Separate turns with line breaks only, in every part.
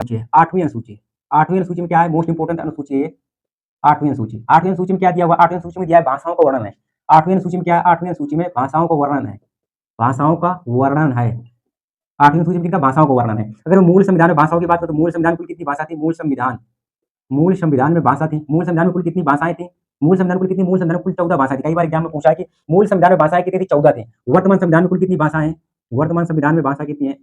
आठवीं अनुसूची। आठवीं अनुसूची में क्या है, मोस्ट इंपोर्टेंट अनुसूची है ये। आठवीं अनुसूची, आठवीं अनुसूची में क्या दिया हुआ, आठवीं अनुसूची में दिया है भाषाओं का वर्णन है। आठवीं अनुसूची में क्या है, आठवीं अनुसूची में भाषाओं का वर्णन है। भाषाओं का वर्णन है। आठवीं अनुसूची में किनका, भाषाओं का वर्णन है। अगर मूल संविधान में भाषाओं की बात करें तो मूल संविधान में कुल कितनी भाषा थी, मूल संविधान, मूल संविधान में भाषा थी, मूल संविधान में कुल कितनी भाषाएं थी, मूल संविधान में कुल कितनी, मूल संविधान में कुल 14 भाषाएं थी। कई बार एग्जाम में पूछा है कि मूल संविधान में भाषाएं कितनी थी, 14 थी। वर्तमान संविधान में कुल कितनी भाषाएं हैं, वर्तमान संविधान में भाषा कितनी है,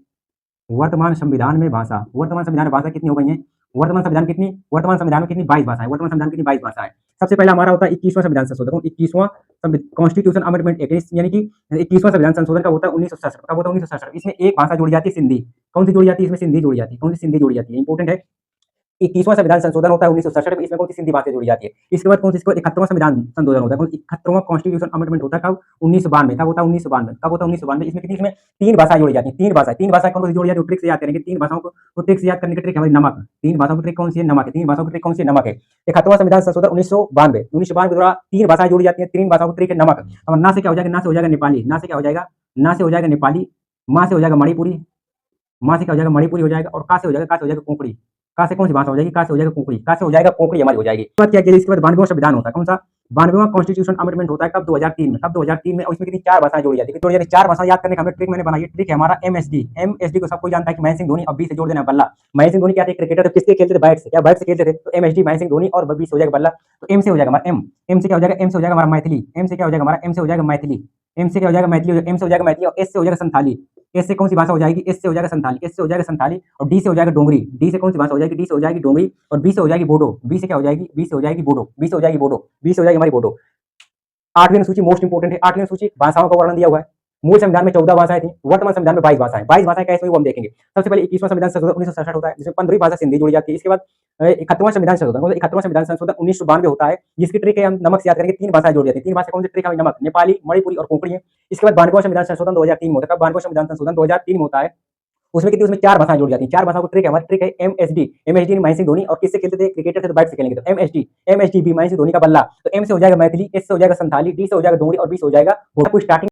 वर्तमान संविधान में भाषा, वर्तमान संविधान में भाषा कितनी हो गई है, वर्तमान संविधान कितनी, वर्तमान संविधान में कितनी, 22 भाषाएं, वर्तमान संविधान कितनी, 22 भाषाएं। सबसे पहला हमारा होता है 21वां संविधान संशोधन, 21वां कॉन्स्टिट्यूशन अमेंडमेंट एक्ट, यानी कि 21वां संविधान संशोधन का होता है 1967, कब होता है 1967। इसमें एक भाषा जोड़ी जाती है, सिंधी। कौन सी जोड़ी जाती है, इसमें सिंधी जोड़ी जाती है। कौन सी सिंधी जोड़ी जाती है, इंपॉर्टेंट है। 21वां संविधान संशोधन होता है 1967 में, इसमें कौन सी सिंधी भाषा जोड़ी जाती है। इसके बाद कौन सी, इसके बाद 71वां संविधान संशोधन होता है, 71वां कॉन्स्टिट्यूशन अमेंडमेंट होता है कब, 1992। कब होता है, 1992। कब होता है, 1992। इसमें कितनी, इसमें 3 भाषाएं जोड़ी जाती हैं, 3 भाषाएं। 3 भाषाएं कौन सी जोड़ी जाती है, ट्रिक से याद करेंगे। 3 भाषाओं को ट्रिक से याद करने की ट्रिक है हमारी नमक। 3 भाषाओं की ट्रिक कौन सी है, नमक है। 3 भाषाओं की ट्रिक कौन सी है, नमक है। 71वां संविधान संशोधन 1992, 1992 के द्वारा 3 भाषाएं जोड़ी जाती हैं, 3 भाषाओं की ट्रिक है नमक। और ना से क्या हो जाएगा, ना से हो जाएगा नेपाली, ना से क्या हो जाएगा, ना से हो जाएगा नेपाली, माँ से हो जाएगा मणिपुरी, माँ से क्या हो जाएगा, मणिपुरी हो जाएगा, और का से हो जाएगा, का से हो जाएगा कोंकणी। का से कौन सी भाषा हो जाएगी, का से हो जाएगा कोंकणी, का से हो जाएगा कोंकणी हमारी हो जाएगी। इसके बाद क्या किया, इसके बाद 92वां संविधान होता है, कौन सा, 92वां कॉन्स्टिट्यूशन अमेंडमेंट होता है कब, 2003 में। कब, 2003 में। और इसमें कितनी, 4 भाषाएं जोड़ी जाती है। जोड़ी जाती है 4 भाषा याद करने का हमें ट्रिक मैंने बनाई है। ट्रिक है हमारा एमएसडी। एमएसडी को सबको जानता है कि महेंद्र सिंह धोनी, अब बी से जोड़ देना बल्ला। महेंद्र सिंह धोनी क्या थे, क्रिकेटर थे, किसके खेलते थे, बैट से। क्या बैट से खेलते थे, तो एमएसडी महेंद्र सिंह धोनी, और बी से हो जाएगा बल्ला। तो एम से हो जाएगा हमारा एम। एम से क्या हो जाएगा, एम से हो जाएगा हमारा मैथिली। एम से क्या हो जाएगा हमारा, एम से हो जाएगा मैथिली। एम से क्या हो जाएगा, मैथिली। एम से हो जाएगा मैथिली, और एस से हो जाएगा संथाली। एस से कौन सी भाषा हो जाएगी, एस से हो जाएगा संथाली, एस से हो जाएगा संथाली। और डी से हो जाएगा डोंगरी। डी से कौन सी भाषा हो जाएगी, डी से हो जाएगी डोंगरी। और बी से हो जाएगी बोडो। बी से क्या हो जाएगी, बी से हो जाएगी बोडो, बी से हो जाएगी बोडो, बी से हो जाएगी हमारी बोडो। आठवीं अनुसूची मोस्ट इंपोर्टेंट है। आठवीं अनुसूची भाषाओं का वर्णन दिया हुआ है। मूल संविधान में 14 भाषाएं थी, वर्तमान संविधान में 22 भाषाएं। 22 भाषाएं कैसे हुई वो हम देखेंगे। सबसे पहले 21वां संविधान संशोधन 1967 होता है, जिसमें 15वीं भाषा सिंधी जोड़ी जाती है। इसके बाद 71वां संविधान संशोधन, 71वां संविधान संशोधन 1992 होता है, जिसकी ट्रिक है हम नमक से याद करेंगे। 3 भाषाएं जोड़ी जाती है। 3 भाषा कौन सी ट्रिक है, नमक, नेपाली, मणिपुरी और कोंकणी है। इसके बाद 92वां संविधान संशोधन 2003 में होता है। 92वां संविधान संशोधन 2003 में होता है। उसमें कितनी, उसमें 4 भाषाएं जोड़ी जाती हैं। 4 भाषाओं की ट्रिक है हमारी, ट्रिक है एमएसडी। एमएसडी महेंद्र सिंह धोनी, और किससे खेलते थे, क्रिकेटर थे तो बैट से खेलेंगे, तो एमएसडी। एमएसडी बी महेंद्र सिंह धोनी का बल्ला। तो एम से हो जाएगा मैथिली, एस से हो जाएगा संथाली, डी से हो जाएगा डोंगरी, और बी से हो जाएगा। आपको स्टार्टिंग